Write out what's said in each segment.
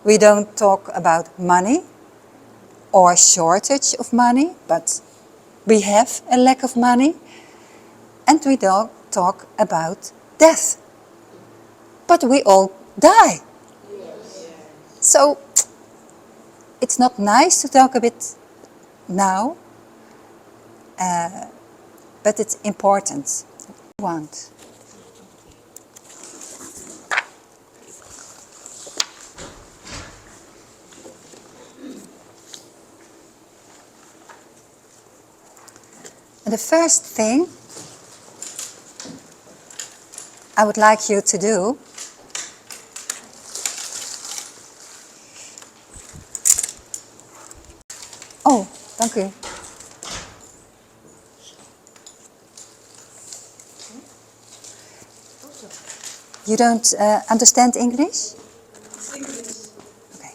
We don't talk about money or shortage of money, but we have a lack of money. And we don't talk about death. But we all die. So it's not nice to talk a bit now, but it's important. Want. And the first thing I would like you to do Oh, dank u. You don't understand English? Okay.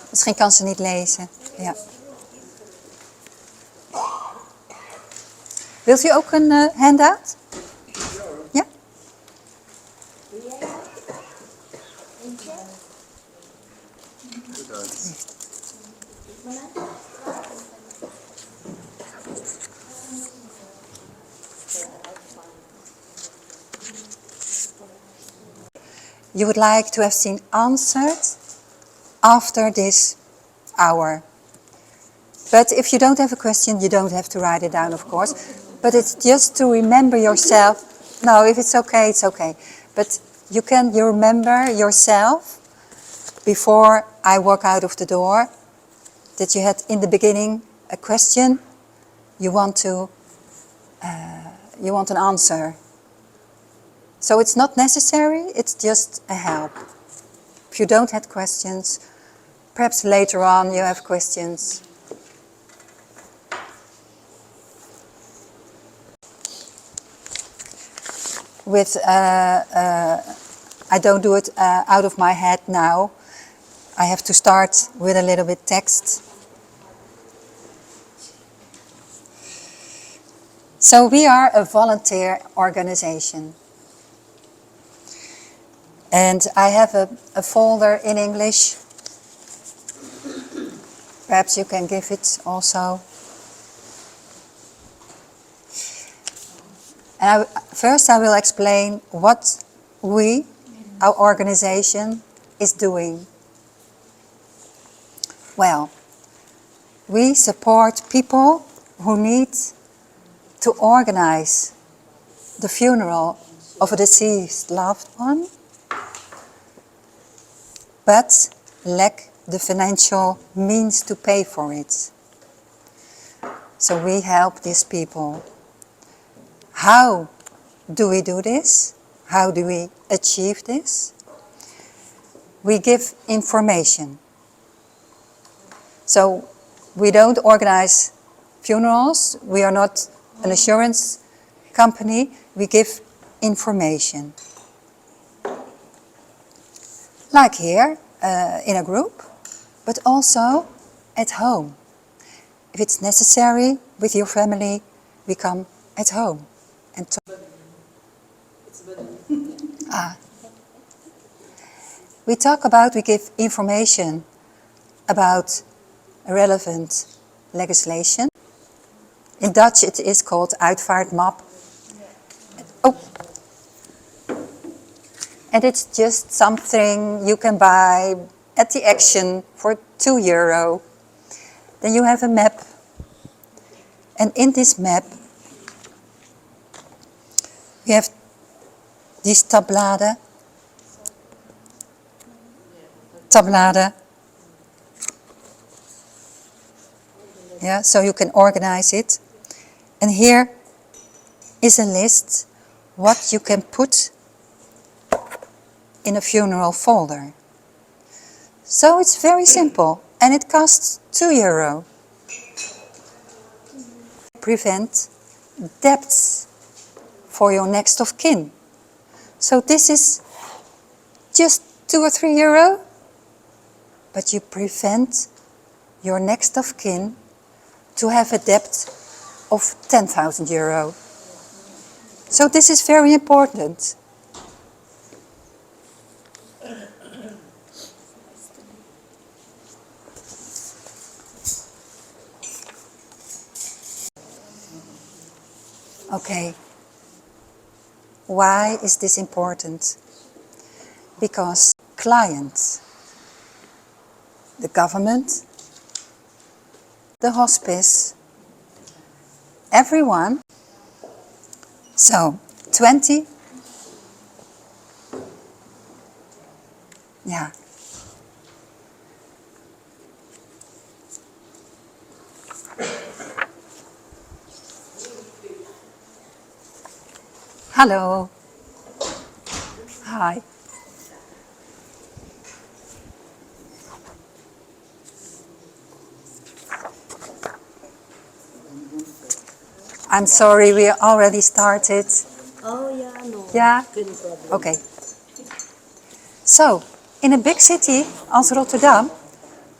Misschien kan ze niet lezen. Ja. Wilt u ook een handout? Ja? You would like to have seen answered after this hour. But if you don't have a question, you don't have to write it down, of course. But it's just to remember yourself. No, if it's okay, it's okay. But you remember yourself before I walk out of the door that you had in the beginning a question. You want an answer. So it's not necessary, it's just a help. If you don't have questions, perhaps later on you have questions. I don't do it out of my head now. I have to start with a little bit text. So we are a volunteer organization. And I have a folder in English. Perhaps you can give it also. And first I will explain what our organization, is doing. Well, we support people who need to organize the funeral of a deceased loved one, but lack the financial means to pay for it. So we help these people. How do we do this? How do we achieve this? We give information. So we don't organize funerals. We are not an insurance company. We give information. Like here, in a group, but also at home. If it's necessary with your family, we come at home and talk. We give information about relevant legislation. In Dutch it is called uitvaartmap. Oh. And it's just something you can buy at the Action for €2. Then you have a map. And in this map, you have these tabbladen. Yeah, so you can organize it. And here is a list what you can put in a funeral folder. So it's very simple and it costs €2. Prevent debts for your next of kin. So this is just €2 or €3, but you prevent your next of kin to have a debt of €10,000. So this is very important. Okay. Why is this important? Because clients, the government, the hospice, everyone. So 20, yeah. Hello. Hi. I'm sorry, we already started. Oh, yeah, no. Yeah? Good problem. Okay. So, in a big city als Rotterdam,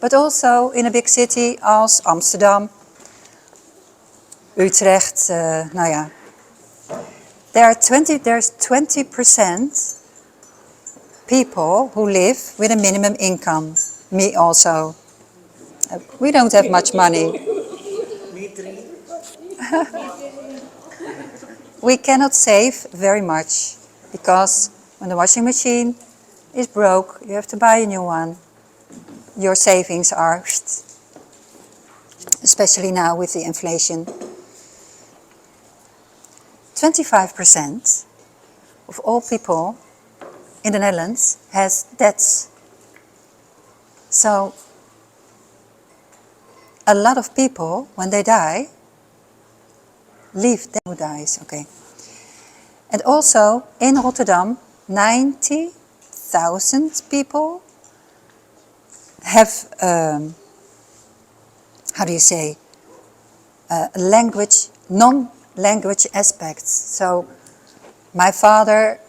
but also in a big city als Amsterdam, Utrecht, nou ja. There's 20% people who live with a minimum income. Me also. We don't have much money. Me three. We cannot save very much because when the washing machine is broke, you have to buy a new one. Your savings are, especially now with the inflation. 25% of all people in the Netherlands has debts. So a lot of people, when they die, leave them who dies, okay. And also in Rotterdam, 90,000 people have, how do you say, language, non-language aspects. So my father,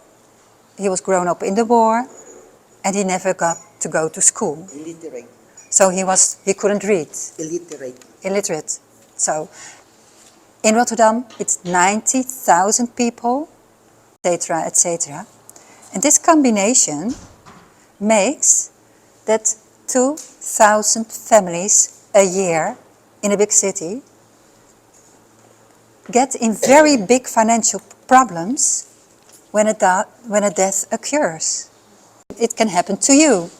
he was grown up in the war and he never got to go to school. Illiterate. So he couldn't read. Illiterate. So in Rotterdam, it's 90,000 people, etc., etc. And this combination makes that 2,000 families a year in a big city get in very big financial problems when a death occurs. It can happen to you.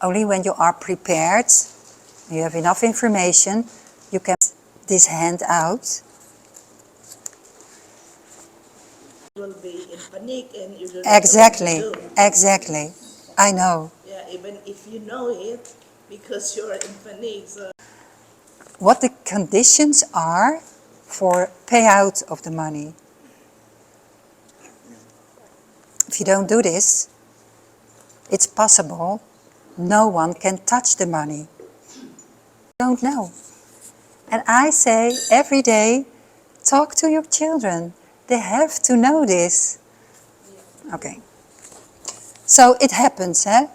Only when you are prepared, you have enough information, you can this hand out. You will be in panic and you don't Exactly, know what to do. exactly. I know. Yeah, even if you know it, because you're in panic. So. What the conditions are for payout of the money. If you don't do this, it's possible no one can touch the money. Don't know. And I say every day, talk to your children. They have to know this. Okay. So it happens, eh?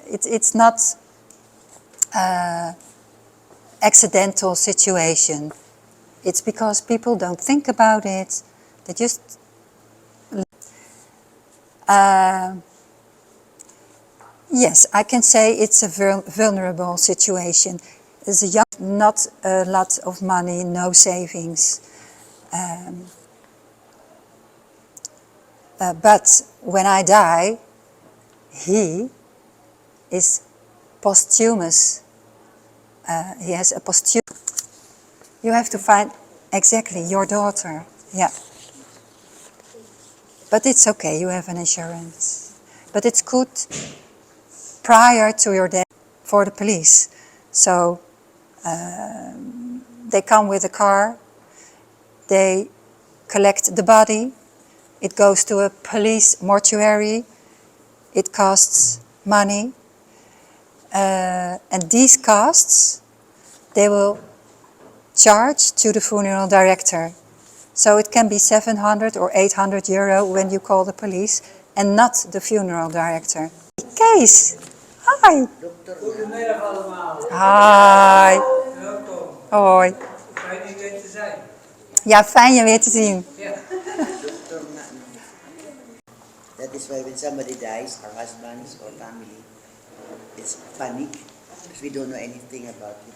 It's not accidental situation. It's because people don't think about it. They just... yes, I can say it's a vulnerable situation. There's a young, not a lot of money, no savings. But when I die, he is posthumous. He has a posthumous. You have to find exactly your daughter. Yeah. But it's okay, you have an insurance. But it's good prior to your death for the police. So they come with a car, they collect the body, it goes to a police mortuary, it costs money. And these costs, they will charge to the funeral director. So it can be 700 or 800 euro when you call the police and not the funeral director. Kees, hi. Goedemiddag allemaal. Hi. Welkom. Hoi. Fijn hier weer te zijn. Ja, fijn je weer te zien. Ja. That is why when somebody dies, our husbands or family, it's panic because we don't know anything about it.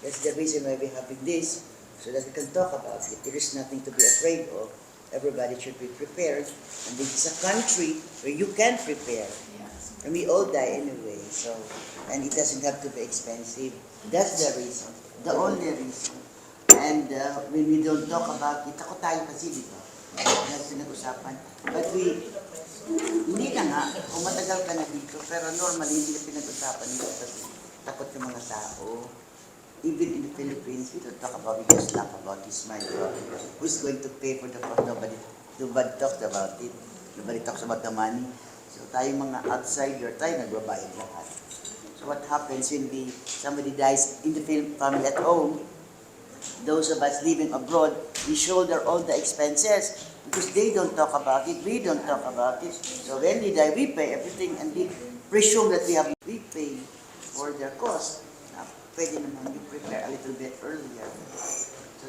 That's the reason why we're having this so that we can talk about it. There is nothing to be afraid of. Everybody should be prepared. And this is a country where you can prepare. And we all die anyway, so, and it doesn't have to be expensive. That's the reason, the only reason. And when we don't talk about it, takot tayo kasi dito. Pinag-usapan. But hindi na nga, kung matagal ka na dito, pero normally hindi na pinag-usapan dito kasi takot yung mga tao. Even in the Philippines, we don't talk about it, we just laugh about this money. Who's going to pay for the cost? Nobody talks about it. Nobody talks about the money. So tayong mga outsider, tayo nagbabayad lahat. So what happens when somebody dies in the family at home, those of us living abroad, we shoulder all the expenses because they don't talk about it, we don't talk about it. So when they die, we pay everything and we presume that we pay for their cost. Pwede naman you prepare a little bit earlier.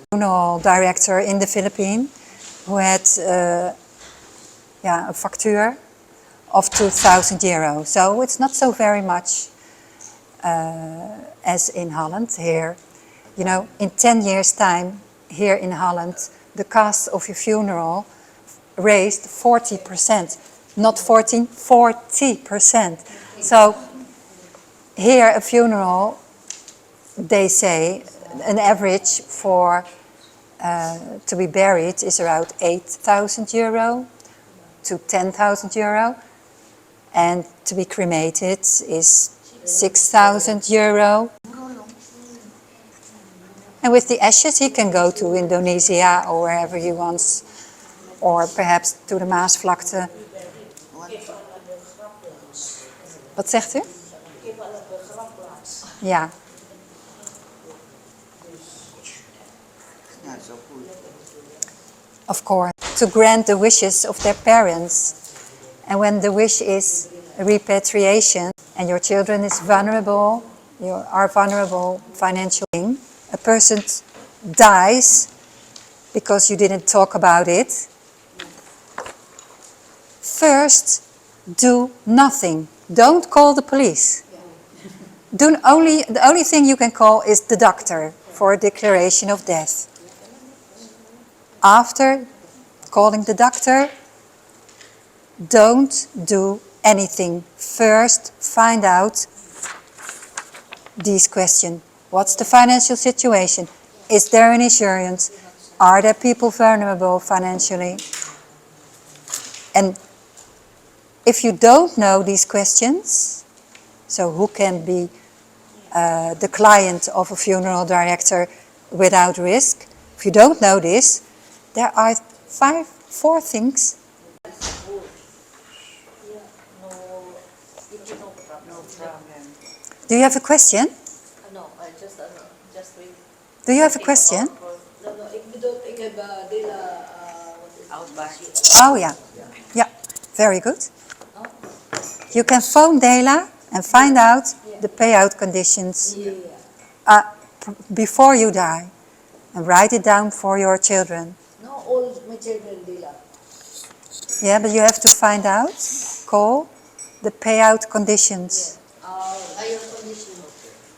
Funeral director in the Philippines who had a factuur of €2,000. So it's not so very much as in Holland here. You know, in 10 years' time, here in Holland, the cost of your funeral raised 40%. Not 14, 40%. So here a funeral, they say, an average for to be buried is around €8,000 to €10,000. And to be cremated is €6,000. And with the ashes he can go to Indonesia or wherever he wants. Or perhaps to de Maasvlakte. Wat zegt u? Ja. Of course, to grant the wishes of their parents. And when the wish is repatriation and your children is vulnerable, you are vulnerable financially, a person dies because you didn't talk about it, first do nothing. Don't call the police. The only thing you can call is the doctor for a declaration of death. After calling the doctor, don't do anything. First, find out these questions. What's the financial situation? Is there an insurance? Are there people vulnerable financially? And if you don't know these questions, so who can be the client of a funeral director without risk? If you don't know this, there are four things. Do you have a question? No, I just read. Do you have a question? No, ik heb dela outback. Oh yeah, yeah, very good. You can phone Dela and find out the payout conditions before you die, and write it down for your children. No, all my children dela. Yeah, but you have to find out, call the payout conditions.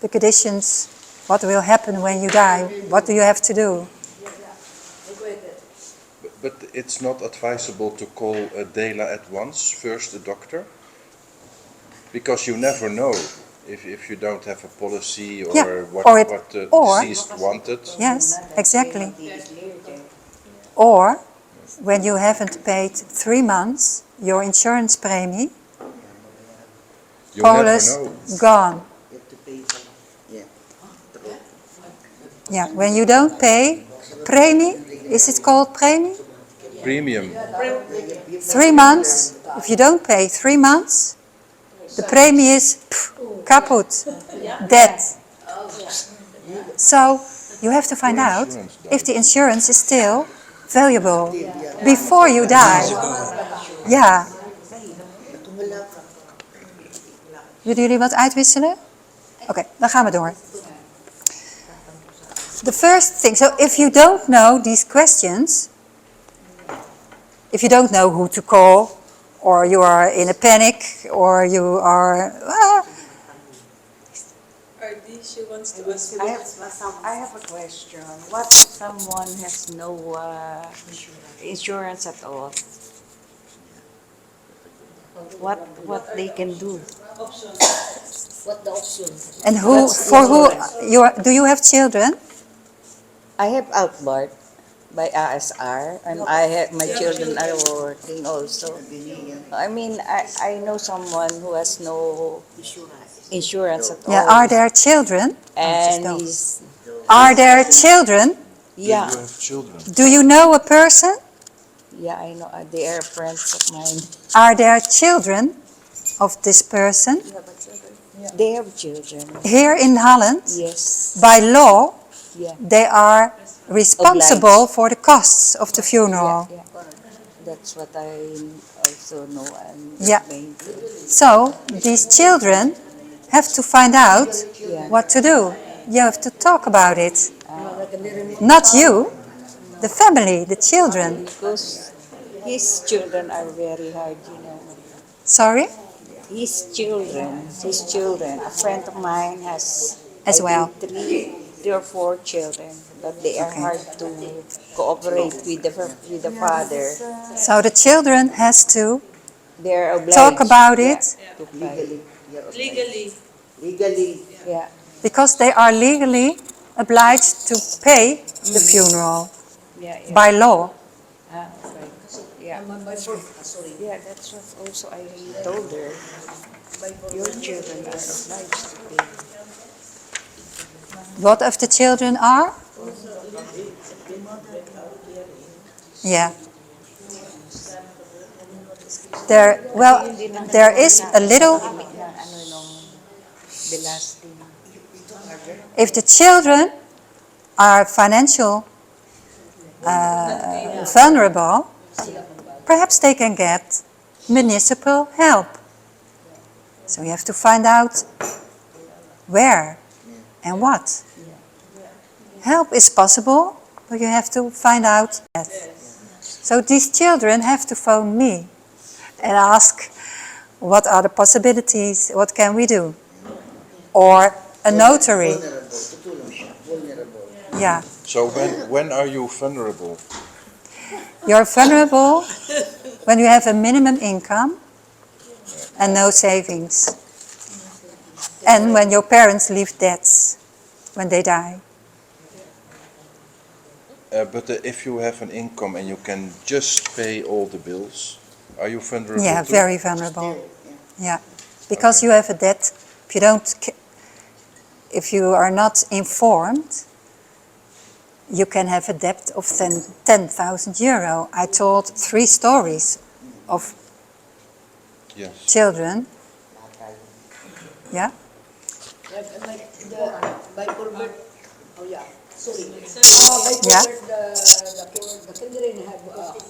The conditions, what will happen when you die, what do you have to do? But it's not advisable to call a Dela at once, first the doctor? Because you never know if you don't have a policy or Yeah, what the deceased wanted. Yes, exactly. Or, when you haven't paid 3 months, your insurance premie, You Polis, never know. gone. You have to pay for, yeah. Yeah, when you don't pay, premie, is it called premie? Premium. 3 months, if you don't pay 3 months, the premie is kaput, dead. So, you have to find out if the insurance is still valuable before you die. Ja. Willen jullie wat uitwisselen? Oké, dan gaan we door. The first thing, so if you don't know these questions, if you don't know who to call, or you are in a panic, or you are... she wants to ask. I have a question. What if someone has no insurance at all? What they can do? What the option? And who, That's for who, insurance. do you have children? I have outboard by ASR, and I have my children are working also. I mean, I know someone who has no insurance at Yeah, all. are there children? And no. he's, Are there children? Do yeah, you have children? Do you know a person? yeah, I know. They are friends of mine. Are there children of this person? They have children. Here in Holland, Yes. by law, Yeah. they are responsible for the costs of the funeral. Yeah, yeah. That's what I also know and Yeah. explain to. So these children have to find out Yeah. what to do. You have to talk about it. Not you, the family, the children. Because his children are very hard, you know. Sorry? His children. A friend of mine has As I well. think, three or four children, but they are Okay. hard to cooperate with the father. So the children has to They're obliged. talk about it To fight. Legally. Legally, Yeah. because they are legally obliged to pay the funeral Yeah. Yeah. by law. Right. Yeah. Yeah, that's what also I told her. Your children are obliged to pay. What if the children are? Yeah. There is a little, The last thing. if the children are financial vulnerable, perhaps they can get municipal help. So you have to find out where and what. Help is possible, but you have to find out that. So these children have to phone me and ask, what are the possibilities, what can we do? Or a notary. vulnerable, tutulong siya, vulnerable. Yeah. So when are you vulnerable? You're vulnerable when you have a minimum income and no savings. And when your parents leave debts when they die. But if you have an income and you can just pay all the bills, are you vulnerable Yeah, too? very vulnerable. Yeah. Yeah. Because Okay. you have a debt, if you are not informed, you can have a debt of 10,000 euro. I told 3 stories of Yes. children. Yeah? By Colbert, oh yeah, sorry. By Yeah. Colbert, the kinderen have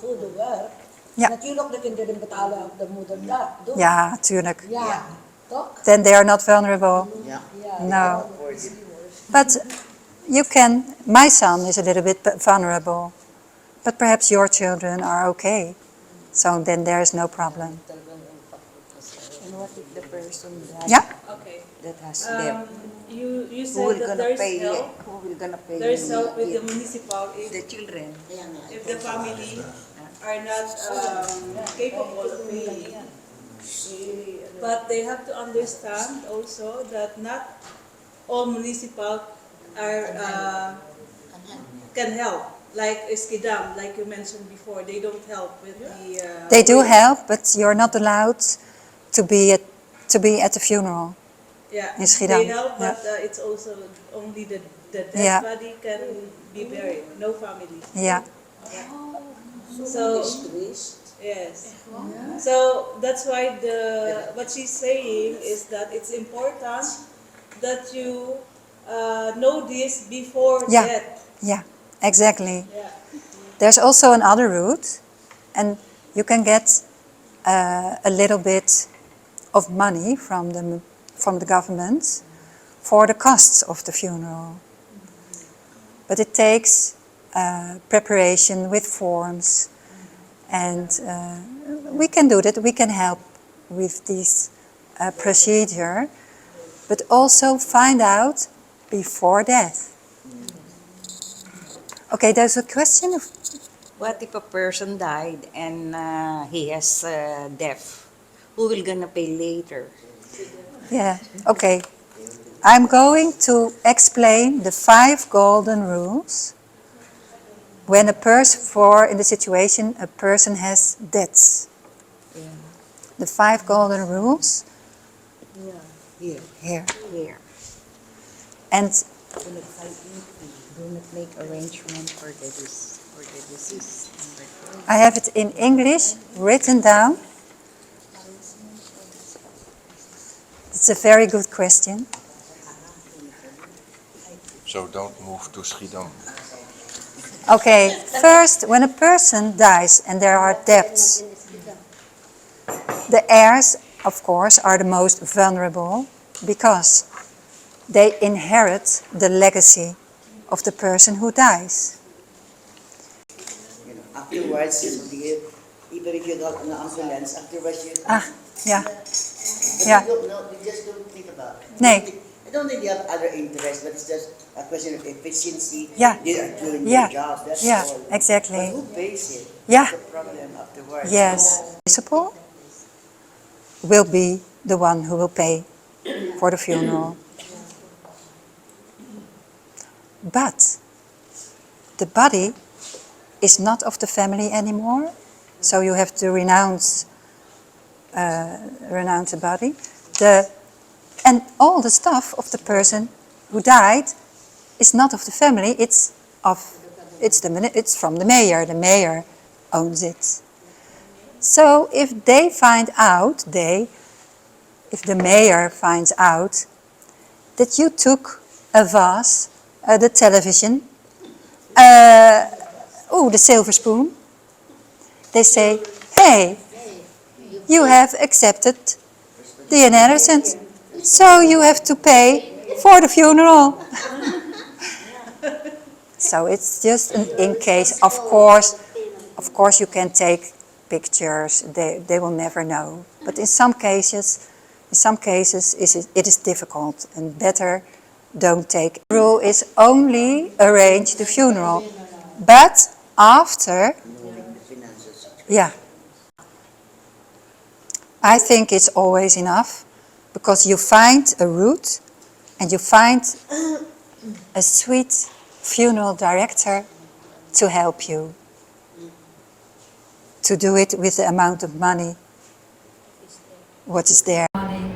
goede werk. Ja. Natuurlijk de kinderen betalen de moeder dat. Doe. Ja, tuurlijk. Ja, toch? Then they are not vulnerable. Yeah. Ja. No. But you can, my son is a little bit vulnerable, but perhaps your children are okay. So then there is no problem. And what if the person Yeah? Okay. that has debt? You Who said will that gonna there's pay? help. Who will gonna pay? There's help with the municipal The children. if the family are not capable of paying. But they have to understand also that not all municipal are can help. Like Iskidam, like you mentioned before, they don't help with the. They do help, but you're not allowed to be at the funeral. Yeah, in Schiedam, they help, but it's also only the dead Yeah. body can be buried. No family. Yeah. So yes. So that's why what she's saying is that it's important that you know this before Yeah. death. Yeah, exactly. Yeah. There's also another route, and you can get a little bit of money from the government for the costs of the funeral. But it takes preparation with forms, and we can do that. We can help with this procedure, but also find out before death. Okay, there's a question of, What if a person died and he has death? Who will gonna pay later? yeah, okay. I'm going to explain the 5 golden rules when a person, in the situation, a person has debts. Yeah. The 5 golden rules Here, here. here. And Do not make arrangement for the deceased. I have it in English written down. It's a very good question. So don't move to Schiedam. Okay, first, when a person dies and there are debts, the heirs, of course, are the most vulnerable because they inherit the legacy of the person who dies. You know, afterwards, even if you got an ambulance, afterwards you... Yeah, But yeah. you don't know, you just don't think about it. Nee. I don't think you have other interests, but it's just a question of efficiency. Yeah. They are doing Yeah. their job, that's Yeah, all. exactly. But who pays it? Yeah. That's the problem afterwards. Yes. Principal will be the one who will pay for the funeral. But the body is not of the family anymore, so you have to renounce the body. And all the stuff of the person who died is not of the family. It's from the mayor. The mayor owns it. So if they find out, if the mayor finds out that you took a vase, the television, the silver spoon, they say, hey, you have accepted the inheritance, so you have to pay for the funeral. So it's just in case, of course you can take pictures, they will never know. But in some cases it is difficult and better don't take. The rule is only arrange the funeral, but after, Knowing the finances. yeah. I think it's always enough, because you find a route and you find a sweet funeral director to help you to do it with the amount of money what is there. Money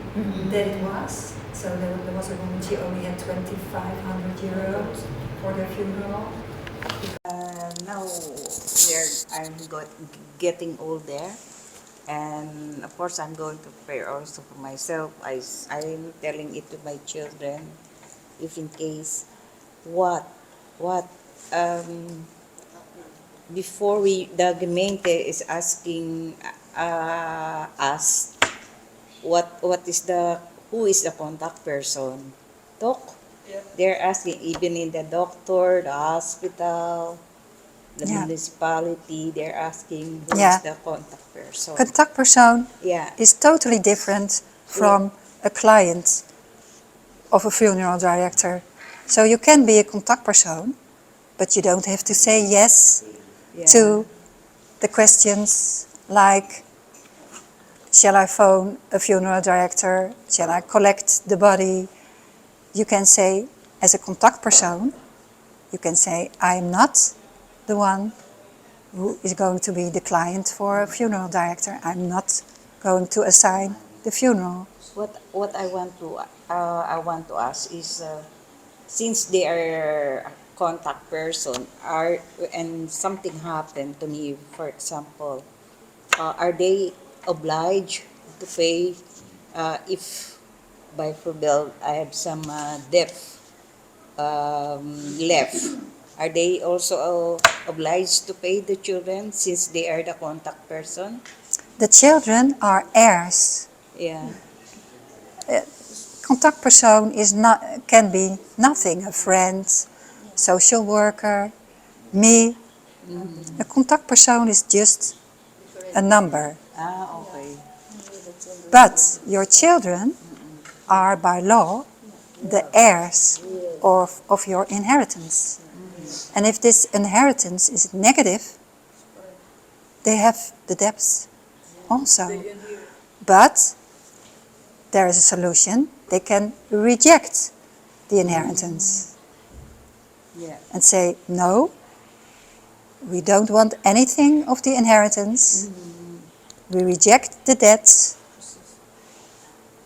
that it was, so there was a woman, she only had 2,500 euros for the funeral. Now I'm getting older, and of course I'm going to prepare also for myself. I'm telling it to my children, if in case before the gemeente is asking us who is the contact person. Talk. Yeah. They're asking even in the doctor, the hospital, the Yeah. municipality, they're asking who Yeah. is the contact person. Contactpersoon Yeah. is totally different from a client of a funeral director. So you can be a contactpersoon, but you don't have to say yes Yeah. to the questions like, shall I phone a funeral director? Shall I collect the body? You can say, as a contactpersoon, you can say, I am not the one who is going to be the client for a funeral director. I'm not going to assign the funeral. What I want to ask is, since they are a contact person, and something happened to me, for example, are they obliged to pay if by Frubel I have some debt left? Are they also obliged to pay the children since they are the contact person? The children are heirs. Yeah. Contactpersoon can be nothing, a friend, social worker, me. A contactpersoon is just a number. Okay. But your children are by law the heirs of your inheritance. And if this inheritance is negative, they have the debts also. But there is a solution. They can reject the inheritance Yeah. and say, no, we don't want anything of the inheritance. We reject the debts.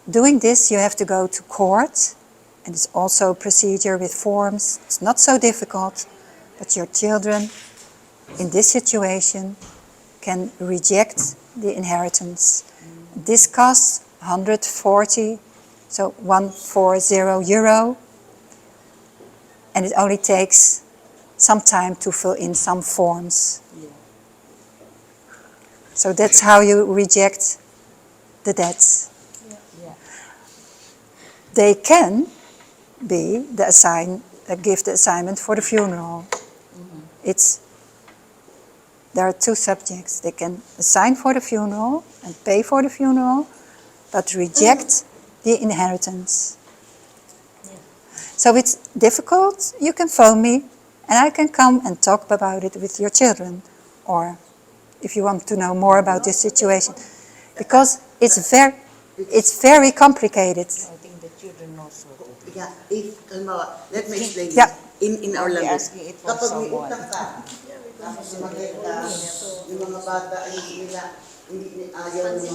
Doing this, you have to go to court, and it's also a procedure with forms. It's not so difficult, but your children in this situation can reject the inheritance. This costs 140, so 140 euro, and it only takes some time to fill in some forms. So that's how you reject the debts. Yeah. They can be give the assignment for the funeral. There are two subjects. They can assign for the funeral and pay for the funeral, but reject the inheritance. So it's difficult. You can phone me and I can come and talk about it with your children, or if you want to know more about this situation, because it's very complicated. I think the children also. Yeah, let me explain Yeah. in our Only language. asking it for Kapag may someone. utang ka, tapos sumakit ka, yung mga bata, hindi ayaw ng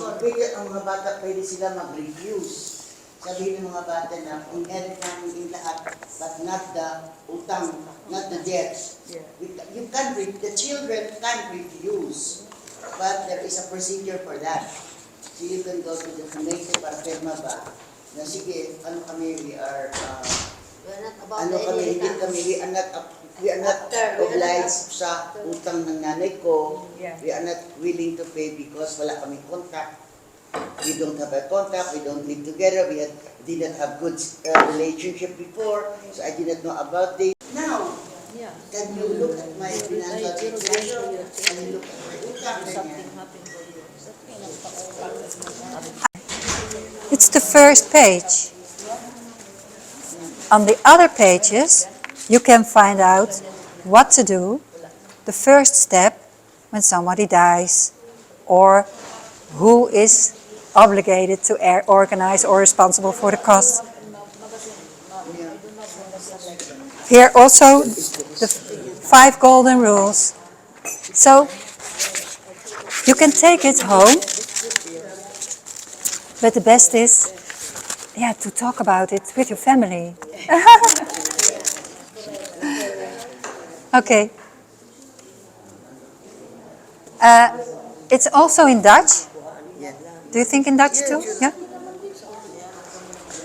ang mga bata, pwede sila mag-refuse. Sabihin ng mga bata na, inherit namin yung lahat, but not the utang, not the debts. You can the children can refuse, but there is a procedure for that. So you can go to the committee para firma ba, na sige, ano kami, we are, we are not obliged sa utang ng nanay ko. We are not willing to pay because wala kami contact. We don't have a contact, we don't live together, didn't have good relationship before, so I didn't know about this. Now, can you look at my financial situation? Can you look at my utang? It's the first page. On the other pages, you can find out what to do, the first step when somebody dies, or who is obligated to organize or responsible for the costs. Here also the 5 golden rules. So you can take it home, but the best is, to talk about it with your family. Okay. It's also in Dutch. Do you think in Dutch too? Ja?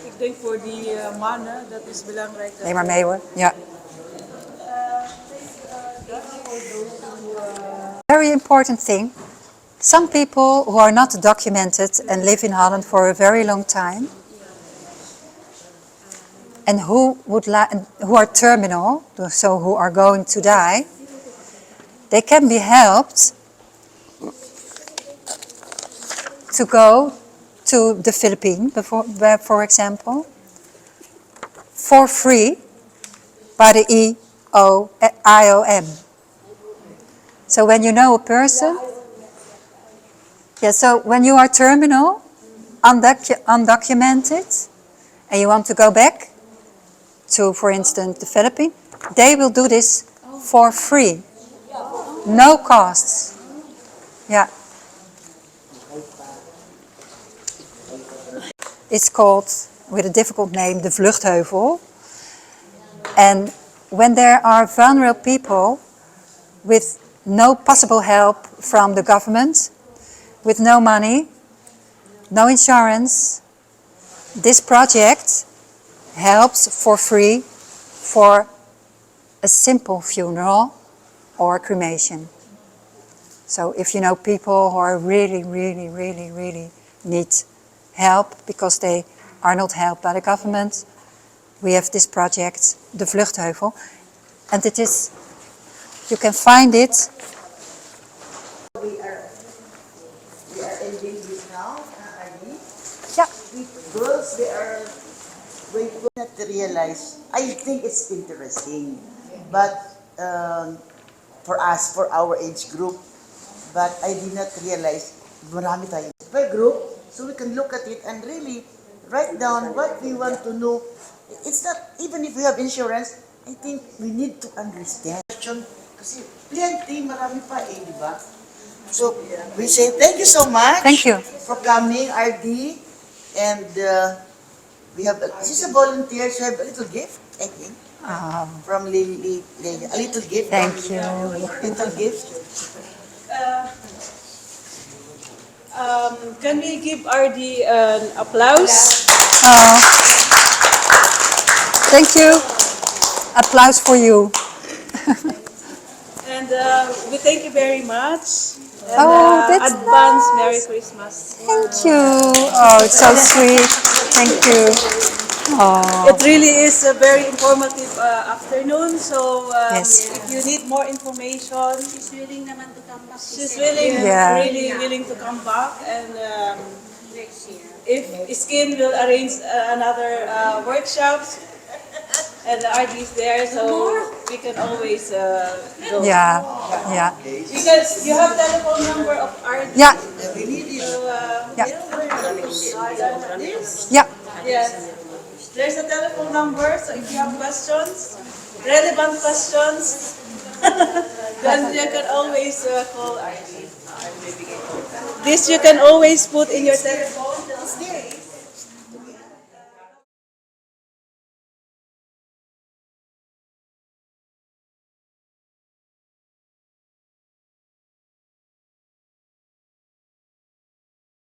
Ik denk voor die mannen, dat is belangrijk. Neem maar mee hoor. Ja. Very important thing. Some people who are not documented and live in Holland for a very long time, and who are terminal, so who are going to die, they can be helped to go to the Philippines, for example, for free by the IOM. So when you know a person, so when you are terminal, undocumented, and you want to go back to, for instance, the Philippines, they will do this for free. No costs. Yeah. It's called, with a difficult name, the Vluchtheuvel. And when there are vulnerable people with no possible help from the government, with no money, no insurance, this project helps for free for a simple funeral or cremation. So if you know people who are really need help because they are not helped by the government, we have this project, the Vluchtheuvel, and it is, you can find it. We are ending this now, Ali. Yeah. Girls, they are we could not realize, I think it's interesting, but for us, for our age group, but I did not realize marami tayong per group, so we can look at it and really write down what we want to know. It's not, even if we have insurance, I think we need to understand. Kasi plenty, marami pa eh, di ba? So, we say thank you so much. Thank you. For coming, RD. And we have, she's a volunteer, so I have a little gift, I think, from Lily. A little gift. Thank you. Little gift. Can we give RD an applause? Thank you. Applause for you. And we thank you very much. And That's advance nice. Merry Christmas. Thank you. Oh, it's so sweet. Thank you. Oh, It really is a very informative afternoon. So Yes. if you need more information, She's willing naman to come back she's willing, Yeah. really willing to come back. And next year. if Skin will arrange another workshops, and the RD is there, so we can always go. yeah, yeah, Because you have telephone number of RD. yeah, We need it. So, yeah, yeah. yes, there's a telephone number. So if you have questions, relevant questions, then you can always call RD. This you can always put in your telephone.